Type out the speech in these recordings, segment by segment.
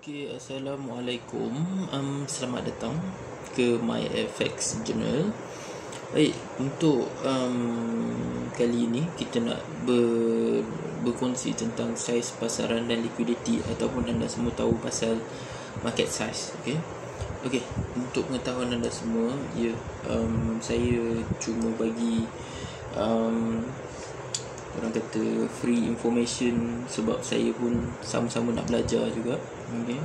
Okay, Assalamualaikum. Selamat datang ke MyFX Journal. Baik, untuk kali ini kita nak berkongsi tentang saiz pasaran dan likuiditi, ataupun anda semua tahu pasal market size. Okey, untuk pengetahuan anda semua, saya cuma bagi orang kata free information, sebab saya pun sama-sama nak belajar juga.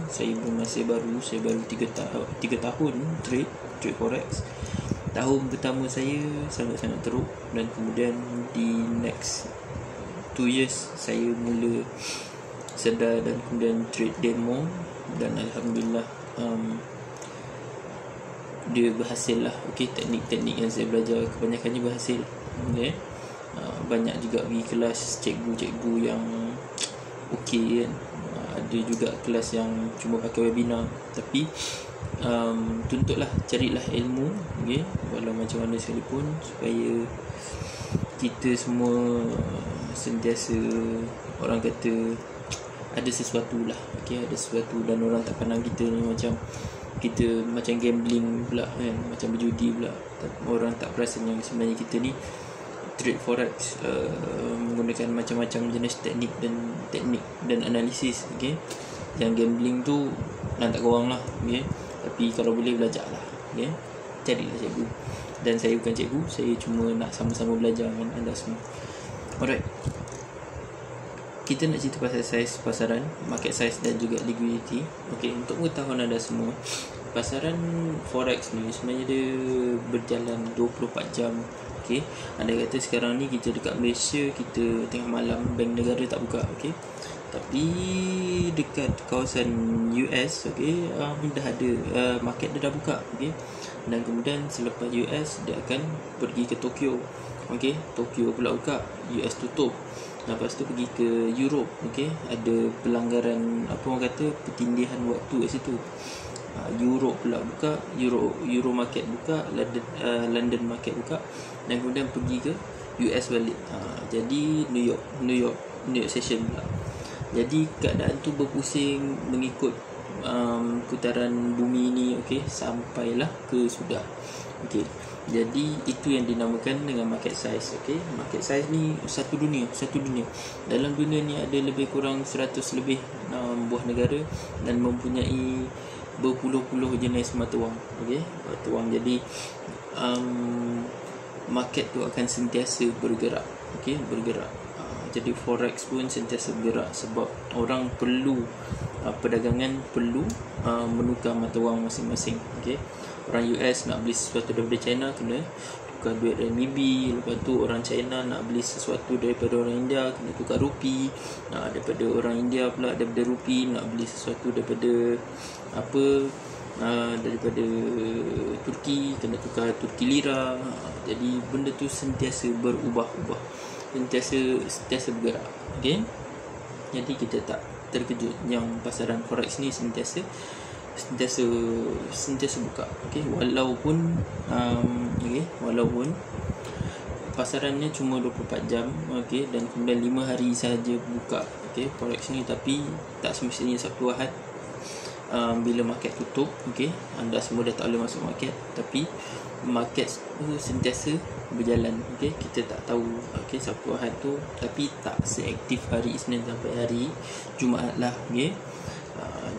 Saya pun masih baru, saya baru 3 tahun trade forex. Tahun pertama saya sangat-sangat teruk, dan kemudian di next 2 years saya mula sedar dan kemudian trade demo, dan alhamdulillah dia berhasil lah. Teknik-teknik yang saya belajar kebanyakannya berhasil. Banyak juga pergi kelas cikgu-cikgu yang okey kan. Ada juga kelas yang cuma pakai webinar, tapi tuntutlah, carilah ilmu, walau macam mana sekalipun, supaya kita semua sentiasa, orang kata, ada sesuatu lah. Ada sesuatu, dan orang tak pandang kita ni macam kita macam gambling pula kan, macam berjudi pula. Orang tak perasan yang sebenarnya kita ni trade forex menggunakan macam-macam jenis teknik dan analisis. Yang gambling tu lantak korang lah. Tapi kalau boleh belajar lah. Carilah cikgu. Dan saya bukan cikgu, saya cuma nak sama-sama belajar dengan anda semua. Alright, kita nak cerita pasal saiz pasaran, market size dan juga liquidity. Untuk pengetahuan anda semua, pasaran forex ni sebenarnya dia berjalan 24 jam. Anda kata sekarang ni kita dekat Malaysia, kita tengah malam, bank negara tak buka. Tapi dekat kawasan US, dah ada, market dia dah buka. Dan kemudian selepas US, dia akan pergi ke Tokyo. Tokyo pula buka, US tutup. Lepas tu pergi ke Europe. Ada pelanggaran, apa orang kata, pertindihan waktu kat situ. Europe pula buka, Euro market buka, London market buka, dan kemudian pergi ke US balik. Jadi New York session pula. Jadi keadaan tu berpusing mengikut putaran bumi ni, sampailah ke sudah. Jadi itu yang dinamakan dengan market size. Market size ni satu dunia. Dalam dunia ni ada lebih kurang 100 lebih buah negara, dan mempunyai berpuluh-puluh jenis mata wang. Mata wang. Jadi market tu akan sentiasa bergerak. Jadi forex pun sentiasa bergerak, sebab orang perlu, perdagangan perlu menukar mata wang masing-masing. Orang US nak beli sesuatu daripada China, kena tukar duit renminbi. Lepas tu orang China nak beli sesuatu daripada orang India, kena tukar rupi. Daripada orang India pula, daripada rupi, nak beli sesuatu daripada daripada Turki, kena tukar Turki lira. Jadi benda tu sentiasa berubah-ubah, sentiasa bergerak. Jadi kita tak terkejut yang pasaran forex ni sentiasa buka. Walaupun pasarannya cuma 24 jam, dan kemudian 5 hari sahaja buka forex ni. Tapi tak semestinya Sabtu Ahad, bila market tutup, anda semua dah tak boleh masuk market. Tapi market tu sentiasa berjalan. Kita tak tahu Sabtu Ahad tu, tapi tak seaktif hari Isnin sampai hari Jumaat lah.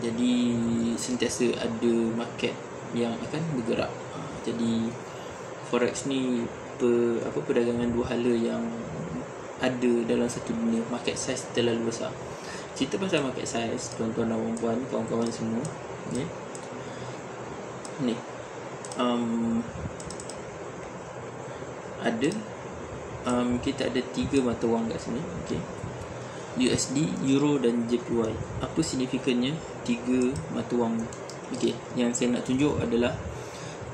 Jadi sentiasa ada market yang akan bergerak. Jadi forex ni perdagangan dua hala yang ada dalam satu dunia. Market size terlalu besar. Cerita pasal market size, tuan-tuan dan puan-puan, kawan-kawan semua, ni ada kita ada 3 mata wang kat sini. USD, Euro dan JPY. Apa signifikannya 3 mata wang? Yang saya nak tunjuk adalah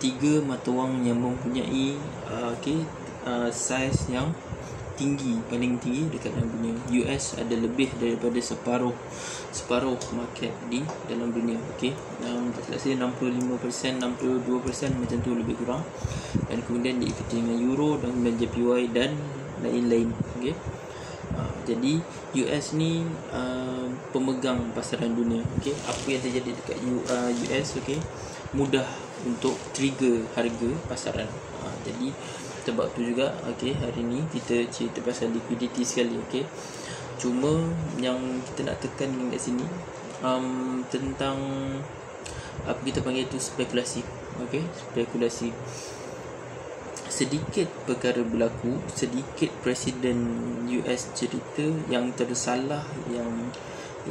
3 mata wang yang mempunyai size yang tinggi, paling tinggi dekat dalam dunia. US ada lebih daripada separuh market di dalam dunia. Tak silap saya 65%, 62% macam tu lebih kurang. Dan kemudian diikuti dengan Euro dan JPY dan lain-lain. Jadi US ni pemegang pasaran dunia. Okey, apa yang terjadi dekat US, okey, mudah untuk trigger harga pasaran. Jadi sebab tu juga, okey, hari ni kita cerita pasal liquidity sekali. Okey, cuma yang kita nak tekan kat sini tentang apa kita panggil tu spekulasi. Okey, spekulasi. Sedikit perkara berlaku, sedikit Presiden US cerita yang tersalah,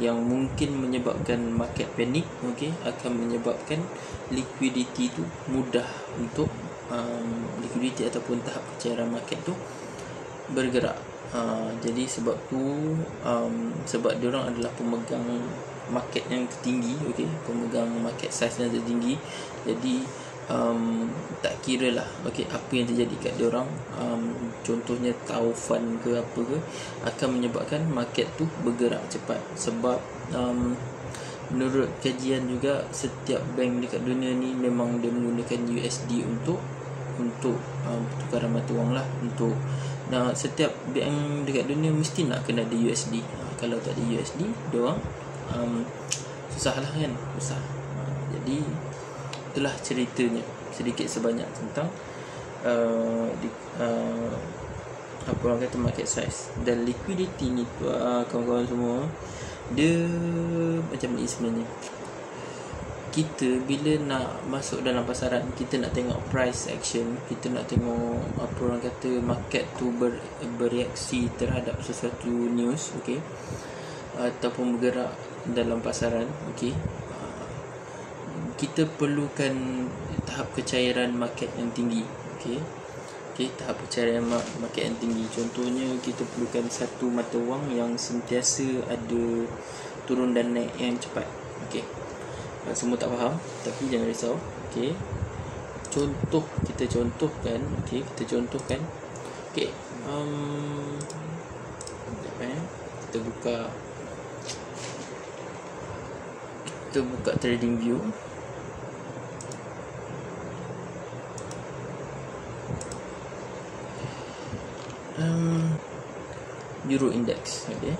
yang mungkin menyebabkan market panik, okey, akan menyebabkan liquidity tu mudah untuk liquidity ataupun tahap kecairan market tu bergerak. Jadi sebab tu sebab diorang adalah pemegang market yang tertinggi, okey, pemegang market size yang tertinggi. Jadi tak kira lah, okey, apa yang terjadi kat diorang, contohnya taufan ke apa ke, akan menyebabkan market tu bergerak cepat. Sebab menurut kajian juga, setiap bank dekat dunia ni memang dia menggunakan USD untuk pertukaran mata wang lah. Setiap bank dekat dunia mesti nak kena ada USD. Kalau tak ada USD, diorang susah lah kan, susah. Jadi itulah ceritanya sedikit sebanyak tentang apa orang kata market size dan liquidity ni. Kawan-kawan semua, dia macam ni sebenarnya. Kita bila nak masuk dalam pasaran, kita nak tengok price action, kita nak tengok apa orang kata market tu bereaksi terhadap sesuatu news, okey, ataupun bergerak dalam pasaran, okey. Kita perlukan tahap kecairan market yang tinggi, okey. Tahap kecairan market yang tinggi. Contohnya, kita perlukan satu mata wang yang sentiasa ada turun dan naik yang cepat. Okey. Semua tak faham, tapi jangan risau. Okey. Kita contohkan. Okey. Kita buka trading view. Euro index. Okey,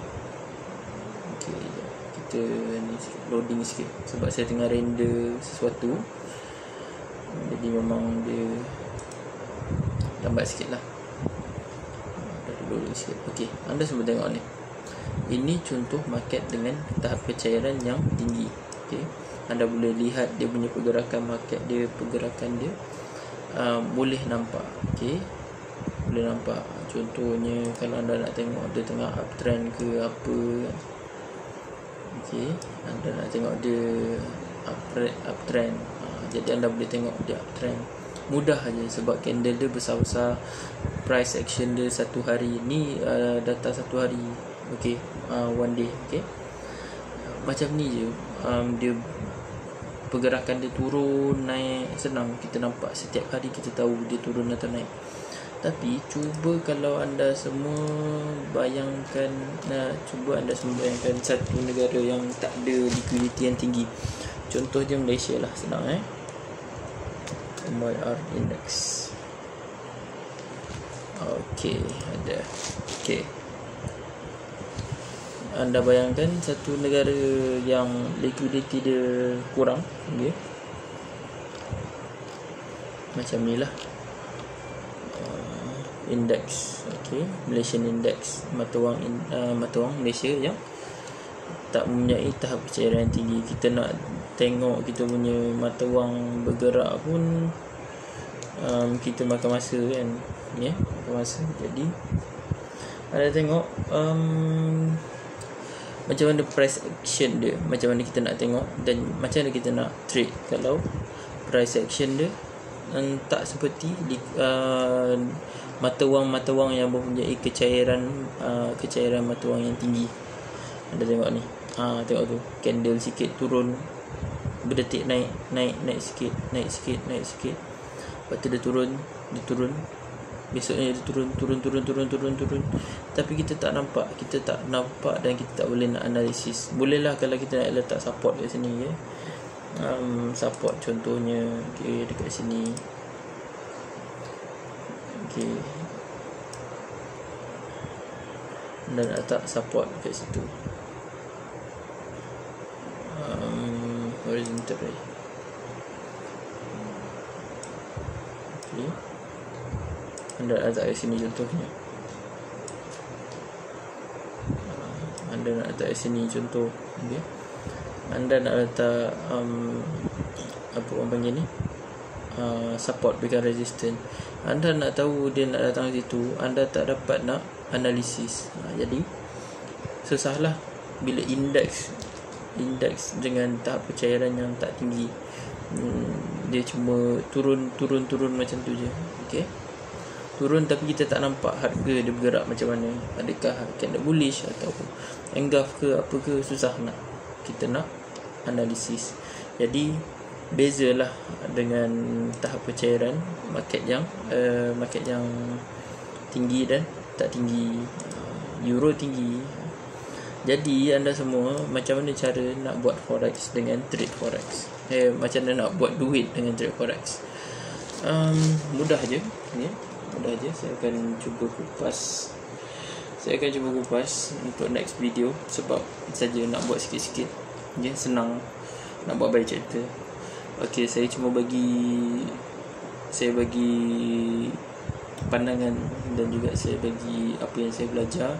kita ni loading sikit sebab saya tengah render sesuatu, jadi memang dia lambat sikit lah. Loading sikit. Okey, anda semua tengok ni. Ini contoh market dengan tahap kecairan yang tinggi. Okey, anda boleh lihat dia punya pergerakan market dia, boleh nampak. Okey, boleh nampak. Contohnya, kalau anda nak tengok dia tengah uptrend ke apa, okey, anda nak tengok dia uptrend, jadi anda boleh tengok dia uptrend. Mudah aja sebab candle dia besar-besar. Price action dia satu hari ni, data satu hari, okey, one day, okey. Macam ni je. Dia pergerakan dia turun naik senang, kita nampak setiap hari, kita tahu dia turun atau naik. Tapi cuba anda semua bayangkan satu negara yang tak ada liquidity yang tinggi. Contohnya Malaysia lah, senang MYR index. Okey, ada. Okey, anda bayangkan satu negara yang liquidity dia kurang, okey, macam ni lah. Index, okey, Malaysian index, mata wang Malaysia yang tak mempunyai tahap kecairan yang tinggi. Kita nak tengok kita punya mata wang bergerak pun, kita makan masa kan, makan masa. Jadi anda tengok macam mana price action dia, macam mana kita nak tengok, dan macam mana kita nak trade kalau price action dia tak seperti mata wang yang mempunyai kecairan mata wang yang tinggi. Anda tengok ni, tengok tu, candle sikit turun, berdetik naik sikit, lepas tu dia turun, besoknya dia turun. Tapi kita tak nampak dan kita tak boleh nak analisis. Bolehlah kalau kita nak letak support kat sini, support contohnya, okey, dekat sini. Okey, anda nak letak support kat situ. Horizontal ray. Okay. Anda letak kat sini contohnya. Anda nak letak kat sini contoh. Okay. Anda nak letak apa orang panggil ni, support become resistant. Anda nak tahu dia nak datang situ, anda tak dapat nak analisis. Jadi susahlah bila indeks dengan tahap percairan yang tak tinggi. Dia cuma turun macam tu je. Okay, turun tapi kita tak nampak harga dia bergerak macam mana. Adakah candle bullish atau engulf ke apa ke, susah nak kita nak analisis. Jadi bezalah dengan tahap percairan market yang tinggi dan tak tinggi. Euro tinggi. Jadi anda semua, macam mana cara nak buat forex dengan trade forex? Macam mana nak buat duit dengan trade forex? Mudah je, okay? Mudah je. Saya akan cuba kupas untuk next video, sebab saja nak buat sikit-sikit. Okay? Senang nak buat by chapter. Okay, saya bagi pandangan dan juga saya bagi apa yang saya belajar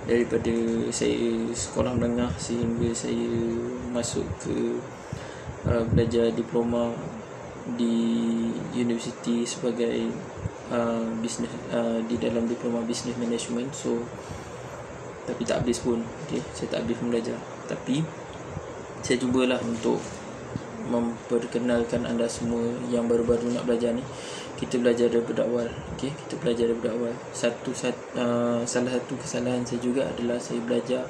daripada saya sekolah menengah sehingga saya masuk ke belajar diploma di universiti sebagai business di dalam diploma business management. So tapi tak habis pun. Okay, saya tak habis pun belajar, tapi saya cubalah untuk memperkenalkan anda semua yang baru-baru nak belajar ni. Kita belajar daripada awal. Okay, kita belajar daripada awal. Salah satu kesalahan saya juga adalah saya belajar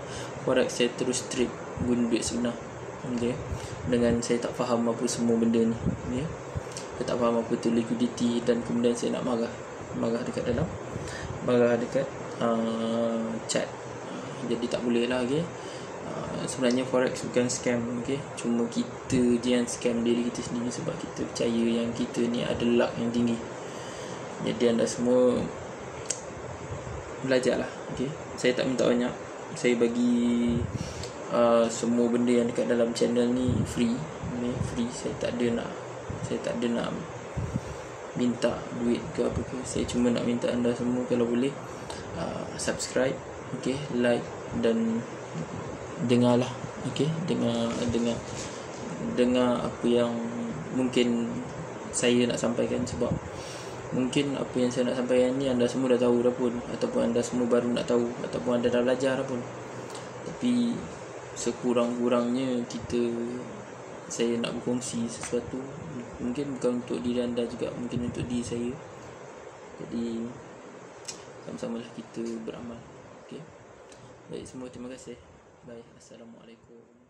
forex, saya terus trade guna duit sebenar. Okay, dengan saya tak faham apa semua benda ni. Okay, saya tak faham apa tu liquidity, dan kemudian saya nak marah dekat chat. Jadi tak boleh lah. Okay, sebenarnya forex bukan scam. Okay, cuma kita je yang scam diri kita sendiri sebab kita percaya yang kita ni ada luck yang tinggi. Jadi anda semua belajarlah. Okay, saya tak minta banyak. Saya bagi semua benda yang dekat dalam channel ni free. Free. Saya tak ada nak minta duit ke apa ke. Saya cuma nak minta anda semua kalau boleh subscribe, okay, like dan dengarlah. Okay, dengar apa yang mungkin saya nak sampaikan, sebab mungkin apa yang saya nak sampaikan ni anda semua dah tahu dah pun, ataupun anda semua baru nak tahu, ataupun anda dah belajar dah pun. Tapi sekurang-kurangnya saya nak berkongsi sesuatu, mungkin bukan untuk diri anda juga, mungkin untuk diri saya. Jadi sama-samalah kita beramal. Okay, baik semua, terima kasih. Bye. Assalamualaikum.